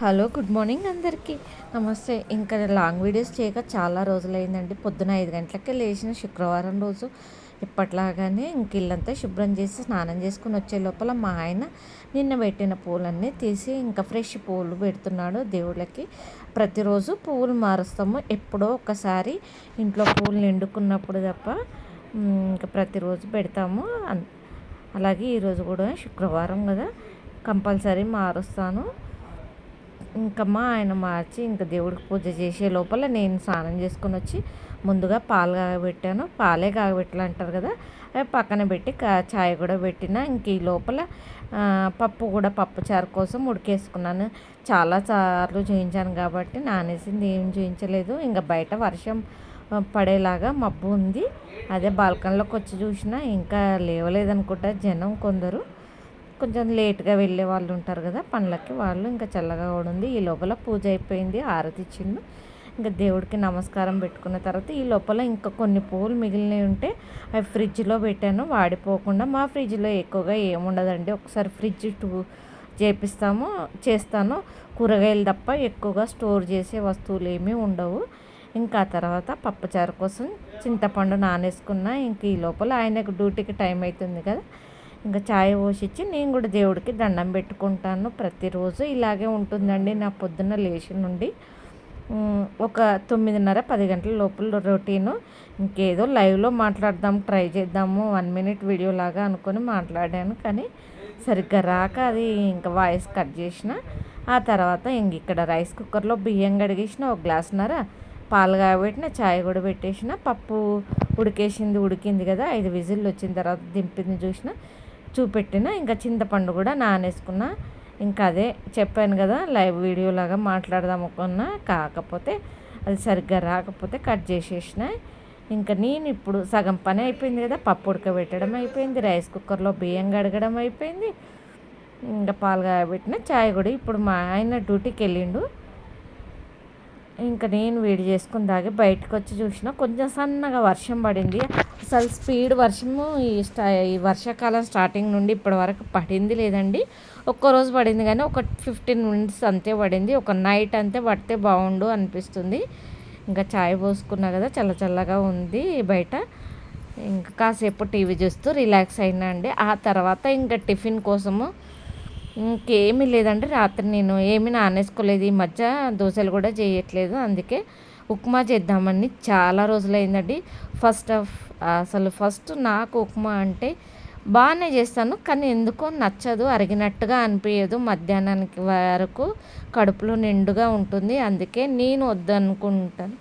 Hello good morning అందరికీ నమస్తే. ఇంకా లాంగ్ వీడియోస్ చేయక చాలా రోజులైందండి. పొద్దున 5 గంటలకే లేచిన శుక్రవారం రోజు ఎప్పట్లాగానే ఇంక ఇల్లంతా శుభ్రం చేసి స్నానం చేసుకుని వచ్చే లోపల మా ఆయన నిన్న పెట్టిన పూలన్నీ తీసి ఇంకా ఫ్రెష్ పూలు పెడుతున్నాడు దేవుళ్ళకి. ప్రతిరోజు పువ్వులు మారుస్తాము, ఎప్పుడో ఒకసారి ఇంట్లో పూలు నిండుకున్నప్పుడు తప్ప ఇంకా ప్రతిరోజు పెడతాము. అలాగే ఈరోజు కూడా శుక్రవారం కదా, కంపల్సరీ మారుస్తాను. ఇంకమ్మా ఆయన మార్చి ఇంకా దేవుడికి పూజ చేసే లోపల నేను స్నానం చేసుకుని వచ్చి ముందుగా పాలు కాగబెట్టాను. పాలే కాగబెట్టాలంటారు కదా, అవి పక్కన పెట్టి చాయ్ కూడా పెట్టిన. ఇంక ఈ లోపల పప్పు కూడా పప్పుచారు కోసం ఉడికేసుకున్నాను. చాలా సార్లు చూయించాను కాబట్టి నానేసింది ఏం చూయించలేదు. ఇంకా బయట వర్షం పడేలాగా మబ్బు ఉంది. అదే బాల్కనీలోకి వచ్చి చూసినా ఇంకా లేవలేదనుకుంటా జనం. కొందరు కొంచెం లేట్గా వెళ్ళే వాళ్ళు ఉంటారు కదా పనులకి, వాళ్ళు ఇంకా చల్లగా కూడా ఉంది. ఈ లోపల పూజ అయిపోయింది, హారతి ఇచ్చిండు. ఇంకా దేవుడికి నమస్కారం పెట్టుకున్న తర్వాత ఈ లోపల ఇంకా కొన్ని పూలు మిగిలినవి ఉంటే అవి ఫ్రిడ్జ్లో పెట్టాను వాడిపోకుండా. మా ఫ్రిడ్జ్లో ఎక్కువగా ఏముండదండి, ఒకసారి ఫ్రిడ్జ్ చేస్తాను. కూరగాయలు తప్ప ఎక్కువగా స్టోర్ చేసే వస్తువులు ఏమీ ఉండవు. ఇంకా తర్వాత పప్పుచారు కోసం చింతపండు నానేసుకున్నా. ఇంక ఈ లోపల ఆయనకు డ్యూటీకి టైం అవుతుంది కదా, ఇంకా ఛాయ్ పోసిచ్చి నేను కూడా దేవుడికి దండం పెట్టుకుంటాను. ప్రతిరోజు ఇలాగే ఉంటుందండి నా పొద్దున్న లేచి నుండి. ఒక 9:30 10 గంటల లోపల రొటీను. ఇంకేదో లైవ్లో మాట్లాడదాం ట్రై చేద్దాము 1 మినిట్ వీడియో లాగా అనుకొని మాట్లాడాను, కానీ సరిగ్గా రాక అది ఇంకా వాయిస్ కట్ చేసిన. ఆ తర్వాత ఇంక ఇక్కడ రైస్ కుక్కర్లో బియ్యం కడిగేసిన, 1 గ్లాసున్నర పాలు కాబెట్టిన, ఛాయ్ కూడా పెట్టేసిన. పప్పు ఉడికింది కదా, 5 విజిల్లు వచ్చిన తర్వాత దింపింది చూపెట్టిన. ఇంకా చింతపండు కూడా నానేసుకున్నా. ఇంకా అదే చెప్పాను కదా లైవ్ వీడియో లాగా మాట్లాడదాం అనుకున్నా, కాకపోతే అది సరిగ్గా రాకపోతే కట్ చేసేసిన. ఇంకా నేను ఇప్పుడు సగం పని అయిపోయింది కదా, పప్పు ఉడకబెట్టడం అయిపోయింది, రైస్ కుక్కర్లో బియ్యం కడగడం అయిపోయింది, ఇంకా పాలు కాబెట్టిన, ఛాయ్ కూడా ఇప్పుడు మా ఆయన డ్యూటీకి వెళ్ళిండు. ఇంకా నేను వేడి చేసుకుని దాగి బయటకు వచ్చి చూసిన కొంచెం సన్నగా వర్షం పడింది. అసలు స్పీడ్ వర్షము ఈ వర్షాకాలం స్టార్టింగ్ నుండి ఇప్పటి వరకు పడింది లేదండి. ఒక్కరోజు పడింది కానీ ఒక 15 మినిట్స్ అంతే పడింది. ఒక నైట్ అంతే పడితే బాగుండు అనిపిస్తుంది. ఇంకా చాయ్ పోసుకున్నా కదా, చల్లగా ఉంది బయట. ఇంకా కాసేపు టీవీ చూస్తూ రిలాక్స్ అయినా అండి. ఆ తర్వాత ఇంకా టిఫిన్ కోసము ఇంకేమీ లేదండి. రాత్రి నేను ఏమీ నానేసుకోలేదు, ఈ మధ్య దోశలు కూడా చేయట్లేదు, అందుకే ఉప్మా చేద్దామని. చాలా రోజులైందండి. ఫస్ట్ నాకు ఉప్మా అంటే బాగానే చేస్తాను, కానీ ఎందుకో నచ్చదు, అరిగినట్టుగా అనిపించదు. మధ్యాహ్నానికి వరకు కడుపులో నిండుగా ఉంటుంది, అందుకే నేను వద్దనుకుంటాను.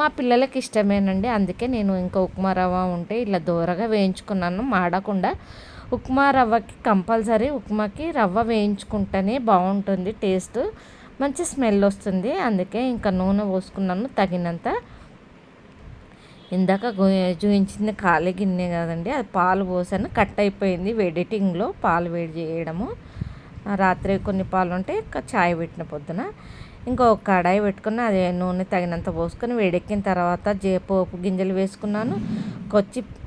మా పిల్లలకి ఇష్టమేనండి, అందుకే నేను ఇంకా ఉప్మా రవ్వ ఉంటే ఇలా దోరగా వేయించుకున్నాను మాడకుండా. ఉప్మా రవ్వకి కంపల్సరీ ఉప్మాకి రవ్వ వేయించుకుంటేనే బాగుంటుంది, టేస్ట్ మంచి స్మెల్ వస్తుంది. అందుకే ఇంకా నూనె పోసుకున్నాను తగినంత. ఇందాక చూపించింది ఖాళీ గిన్నె కదండి, అది పాలు పోసాను, కట్ అయిపోయింది ఎడిటింగ్లో పాలు వేడి చేయడము. రాత్రి కొన్ని పాలు ఉంటే చాయ్ పెట్టిన పొద్దున. ఇంకో కడాయి పెట్టుకుని అది నూనె తగినంత పోసుకొని వేడెక్కిన తర్వాత పోపు గింజలు వేసుకున్నాను.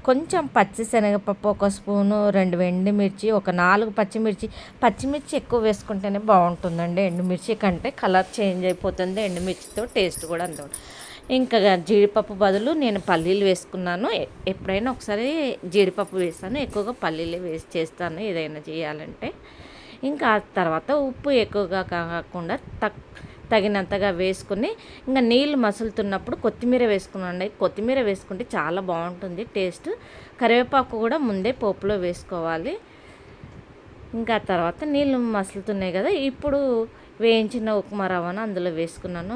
కొంచెం పచ్చి శనగపప్పు 1 స్పూను, 2 ఎండుమిర్చి, ఒక 4 పచ్చిమిర్చి ఎక్కువ వేసుకుంటేనే బాగుంటుందండి. ఎండుమిర్చి కంటే కలర్ చేంజ్ అయిపోతుంది ఎండుమిర్చితో, టేస్ట్ కూడా అంత. ఇంకా జీడిపప్పు బదులు నేను పల్లీలు వేసుకున్నాను. ఎప్పుడైనా ఒకసారి జీడిపప్పు వేస్తాను, ఎక్కువగా పల్లీలు వేసి చేస్తాను ఏదైనా చేయాలంటే. ఇంకా తర్వాత ఉప్పు ఎక్కువగా కాకుండా తగినంతగా వేసుకుని ఇంకా నీళ్ళు మసులుతున్నప్పుడు కొత్తిమీర వేసుకున్నాండి. కొత్తిమీర వేసుకుంటే చాలా బాగుంటుంది టేస్ట్. కరివేపాకు కూడా ముందే పోపులో వేసుకోవాలి. ఇంకా తర్వాత నీళ్ళు మసులుతున్నాయి కదా, ఇప్పుడు వేయించిన ఉప్మా రవ్వను అందులో వేసుకున్నాను.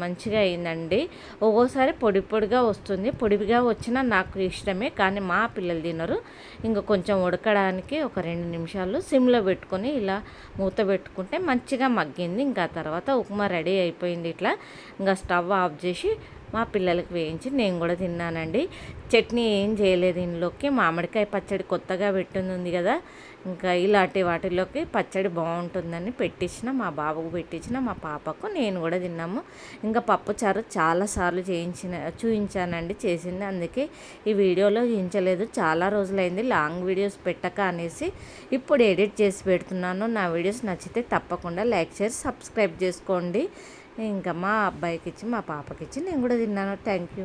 మంచిగా అయిందండి. ఒక్కోసారి పొడిగా వస్తుంది, పొడిగా వచ్చినా నాకు ఇష్టమే, కానీ మా పిల్లలు తినరు. ఇంకా కొంచెం ఉడకడానికి ఒక 2 నిమిషాలు సిమ్లో పెట్టుకొని ఇలా మూత పెట్టుకుంటే మంచిగా మగ్గింది. ఇంకా తర్వాత ఉప్మా రెడీ అయిపోయింది. ఇట్లా ఇంకా స్టవ్ ఆఫ్ చేసి మా పిల్లలకి వేయించి నేను కూడా తిన్నానండి. చట్నీ ఏం చేయలేదు ఇందులోకి. మామిడికాయ పచ్చడి కొత్తగా పెట్టింది కదా, ఇంకా ఇలాంటి వాటిలోకి పచ్చడి బాగుంటుందని పెట్టించిన, మా బాబుకు పెట్టించిన, మా పాపకు, నేను కూడా తిన్నాము. ఇంకా పప్పుచారు చాలాసార్లు చూపించానండి చేసింది, అందుకే ఈ వీడియోలో చూపించలేదు. చాలా రోజులైంది లాంగ్ వీడియోస్ పెట్టక అనేసి ఇప్పుడు ఎడిట్ చేసి పెడుతున్నాను. నా వీడియోస్ నచ్చితే తప్పకుండా లైక్ షేర్ సబ్స్క్రైబ్ చేసుకోండి. ఇంకా మా అబ్బాయికి ఇచ్చి మా పాపకి ఇచ్చి నేను కూడా తిన్నాను. Thank you.